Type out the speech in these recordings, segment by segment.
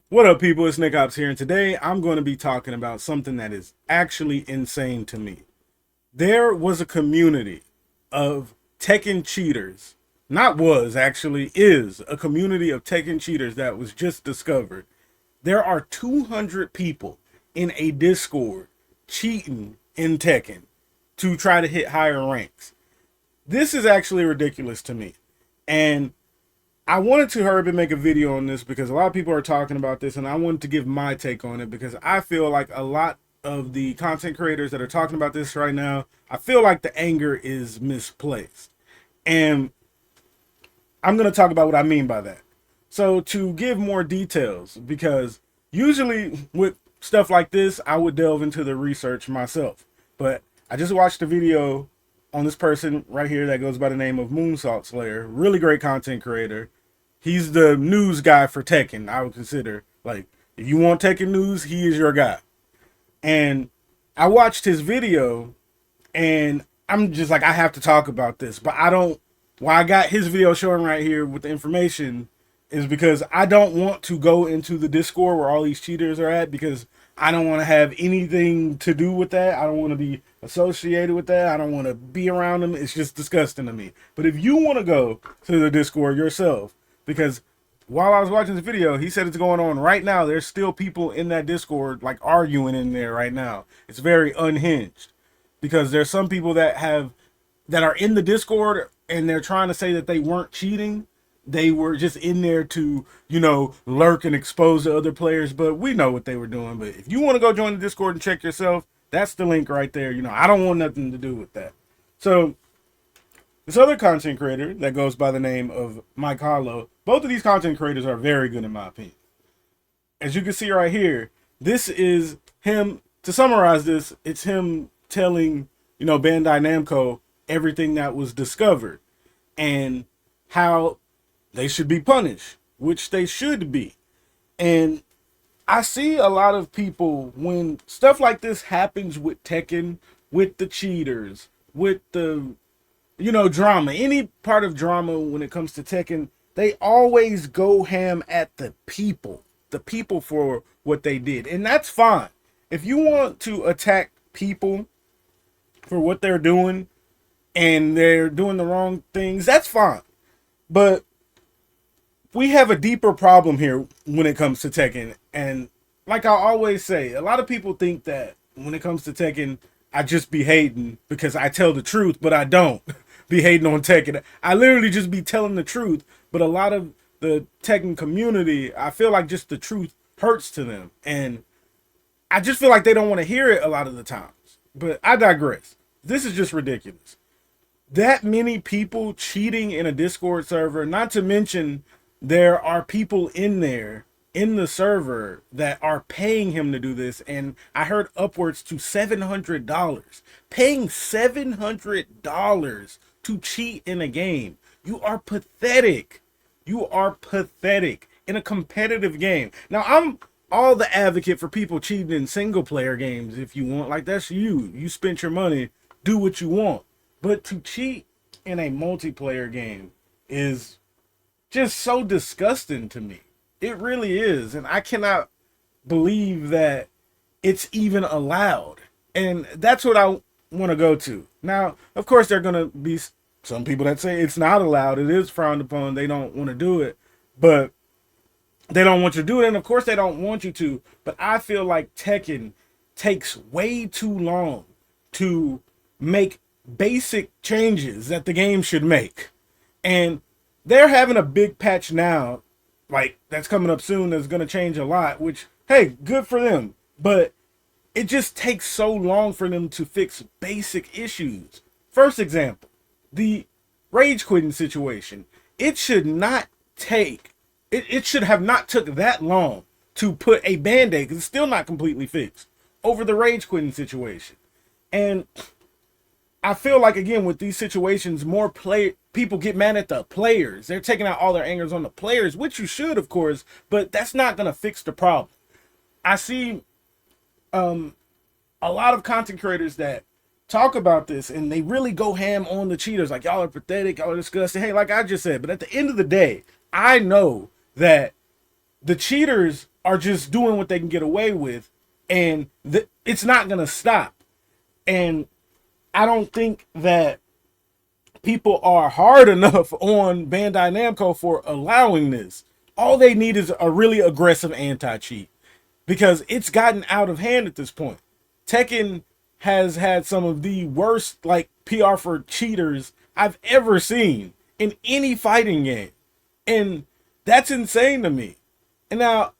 What up, people? It's Nickopz here, and today I'm going to be talking about something that is actually insane to me. There was a community of Tekken cheaters. Not was, actually, is a community of Tekken cheaters that was just discovered. There are 200 people in a Discord cheating in Tekken to try to hit higher ranks. This is actually ridiculous to me. And I wanted to hurry up and make a video on this because a lot of people are talking about this, and I wanted to give my take on it because I feel like a lot of the content creators that are talking about this right now, I feel like the anger is misplaced. And I'm going to talk about what I mean by that. So to give more details, because usually with stuff like this, I would delve into the research myself. But I just watched a video on this person right here that goes by the name of Moonsault Slayer. Really great content creator. He's the news guy for Tekken, I would consider. Like, if you want Tekken news, he is your guy. And I watched his video, and I'm just like, I have to talk about this. But I don't, why I got his video showing right here with the information is because I don't want to go into the Discord where all these cheaters are at, because I don't want to have anything to do with that. I don't want to be associated with that. I don't want to be around them. It's just disgusting to me. But if you want to go to the Discord yourself, because while I was watching this video, he said it's going on right now. There's still people in that Discord like arguing in there right now. It's very unhinged because there's some people that are in the Discord and they're trying to say that they weren't cheating. They were just in there to, lurk and expose the other players, but we know what they were doing. But if you want to go join the Discord and check yourself, that's the link right there. I don't want nothing to do with that. So this other content creator that goes by the name of Mike Hollow, both of these content creators are very good in my opinion. As you can see right here, this is him. To summarize this, it's him telling, Bandai Namco everything that was discovered and how they should be punished, which they should be. And I see a lot of people when stuff like this happens with Tekken, with the cheaters, with the, drama, any part of drama when it comes to Tekken, they always go ham at the people for what they did. And that's fine. If you want to attack people for what they're doing and they're doing the wrong things, that's fine. But we have a deeper problem here when it comes to Tekken. And like I always say, a lot of people think that when it comes to Tekken, I just be hating because I tell the truth, but I don't be hating on Tekken. I literally just be telling the truth, but a lot of the Tekken community, I feel like just the truth hurts to them. And I just feel like they don't want to hear it a lot of the times. But I digress. This is just ridiculous. That many people cheating in a Discord server, not to mention there are people in there in the server that are paying him to do this. And I heard upwards to $700. Paying $700 to cheat in a game. You are pathetic. You are pathetic in a competitive game. Now, I'm all the advocate for people cheating in single player games if you want. Like, that's you. You spent your money. Do what you want. But to cheat in a multiplayer game is just so disgusting to me. It really is. And I cannot believe that it's even allowed. And that's what I want to go to. Now, of course, there are going to be some people that say it's not allowed. It is frowned upon. They don't want to do it. But they don't want you to do it. And of course, they don't want you to. But I feel like Tekken takes way too long to make basic changes that the game should make. And they're having a big patch now, like that's coming up soon, that's going to change a lot, which, hey, good for them. But it just takes so long for them to fix basic issues. First example, the rage quitting situation. It should not take, it should have not took that long to put a band-aid, because it's still not completely fixed, over the rage quitting situation. And I feel like, again, with these situations, more people get mad at the players. They're taking out all their angers on the players, which you should, of course, but that's not going to fix the problem. I see a lot of content creators that talk about this and they really go ham on the cheaters. Like, y'all are pathetic, y'all are disgusting. Hey, like I just said, but at the end of the day, I know that the cheaters are just doing what they can get away with, and it's not gonna stop. And I don't think that people are hard enough on Bandai Namco for allowing this. All they need is a really aggressive anti-cheat, because it's gotten out of hand at this point. Tekken has had some of the worst like PR for cheaters I've ever seen in any fighting game. And that's insane to me. And now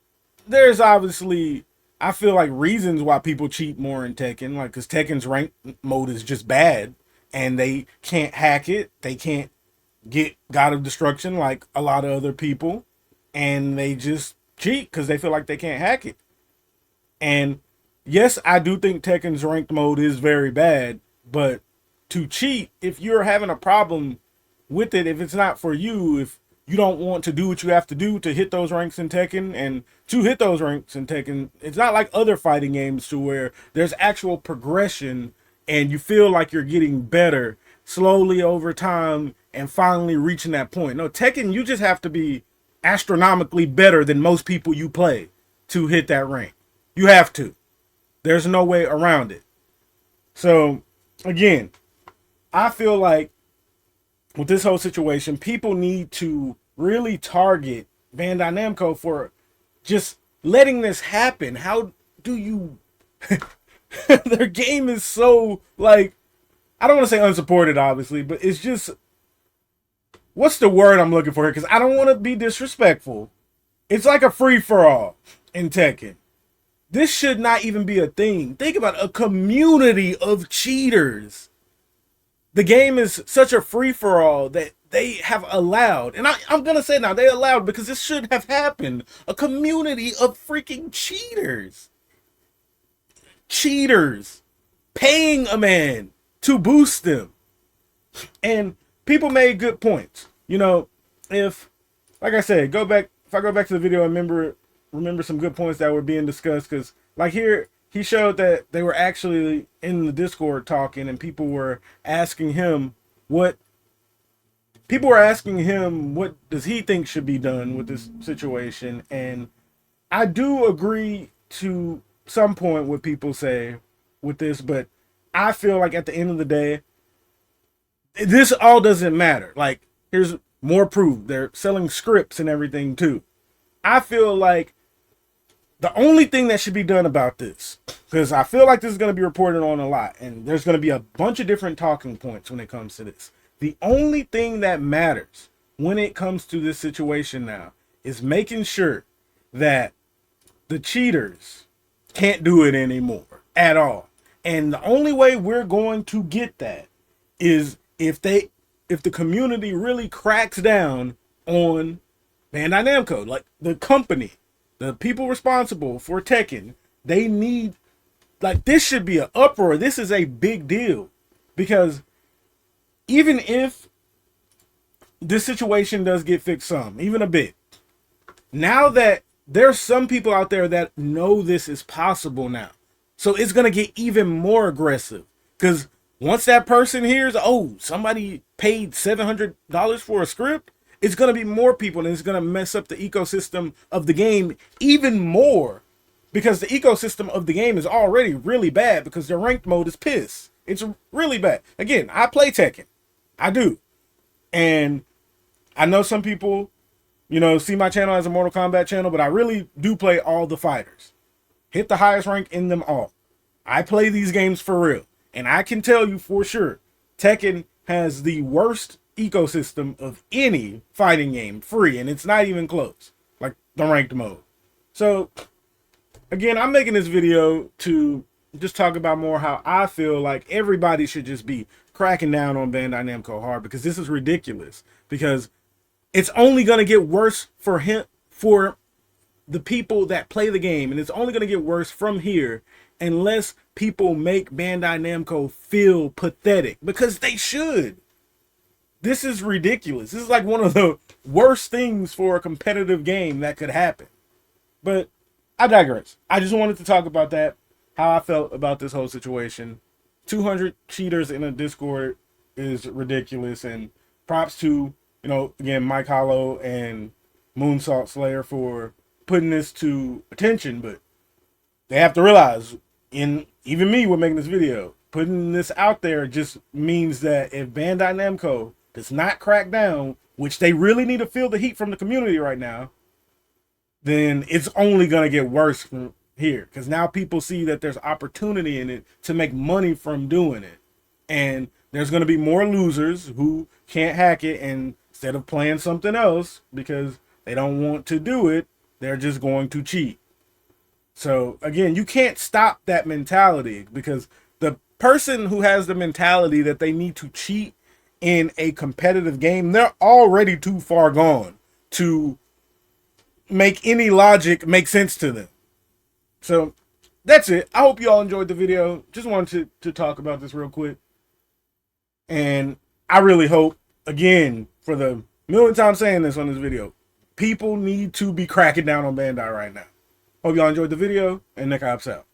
there's obviously, I feel like, reasons why people cheat more in Tekken, like because Tekken's rank mode is just bad and they can't hack it. They can't get God of Destruction like a lot of other people, and they just cheat because they feel like they can't hack it. And yes, I do think Tekken's ranked mode is very bad, but to cheat, if you're having a problem with it, if it's not for you, if you don't want to do what you have to do to hit those ranks in Tekken, and to hit those ranks in Tekken, it's not like other fighting games to where there's actual progression and you feel like you're getting better slowly over time and finally reaching that point. No, Tekken, you just have to be astronomically better than most people you play to hit that rank. You have to. There's no way around it. So, again, I feel like with this whole situation, people need to really target Bandai Namco for just letting this happen. How do you... Their game is so, like, I don't want to say unsupported, obviously, but it's just... What's the word I'm looking for here? Because I don't want to be disrespectful. It's like a free-for-all in Tekken. This should not even be a thing. Think about a community of cheaters. The game is such a free-for-all that they have allowed, and I'm going to say now, they allowed because this should have happened, a community of freaking cheaters. Cheaters paying a man to boost them. And people made good points. You know, if, like I said, if I go back to the video, I remember some good points that were being discussed, because like here, he showed that they were actually in the Discord talking, and people were asking him what does he think should be done with this situation. And I do agree to some point what people say with this, but I feel like at the end of the day, this all doesn't matter. Like, here's more proof. They're selling scripts and everything too. I feel like the only thing that should be done about this, because I feel like this is going to be reported on a lot, and there's going to be a bunch of different talking points when it comes to this. The only thing that matters when it comes to this situation now is making sure that the cheaters can't do it anymore at all. And the only way we're going to get that is if the community really cracks down on Bandai Namco, like the company, the people responsible for Tekken. They need, like, this should be an uproar. This is a big deal, because even if this situation does get fixed some, even a bit, now that there's some people out there that know this is possible now, so it's going to get even more aggressive, because once that person hears, oh, somebody paid $700 for a script, it's going to be more people, and it's going to mess up the ecosystem of the game even more, because the ecosystem of the game is already really bad because their ranked mode is piss. It's really bad. Again, I play Tekken. I do. And I know some people, you know, see my channel as a Mortal Kombat channel, but I really do play all the fighters. Hit the highest rank in them all. I play these games for real. And I can tell you for sure, Tekken has the worst ecosystem of any fighting game, free, and it's not even close, like the ranked mode. So again, I'm making this video to just talk about more how I feel like everybody should just be cracking down on Bandai Namco hard, because this is ridiculous, because it's only going to get worse for the people that play the game, and it's only going to get worse from here unless people make Bandai Namco feel pathetic, because they should. This is ridiculous. This is like one of the worst things for a competitive game that could happen. But I digress. I just wanted to talk about that, how I felt about this whole situation. 200 cheaters in a Discord is ridiculous, and props to, you know, again, Mike Hollow and Moonsault Slayer for putting this to attention, but they have to realize, in even me with making this video, putting this out there just means that if Bandai Namco does not crack down, which they really need to feel the heat from the community right now, then it's only going to get worse from here. Because now people see that there's opportunity in it to make money from doing it. And there's going to be more losers who can't hack it, and instead of playing something else because they don't want to do it, they're just going to cheat. So again, you can't stop that mentality, because the person who has the mentality that they need to cheat in a competitive game, they're already too far gone to make any logic make sense to them. So that's it. I hope you all enjoyed the video. Just wanted to talk about this real quick. And I really hope, again, for the millionth time saying this on this video, people need to be cracking down on Bandai right now. Hope y'all enjoyed the video, and Nickopz out.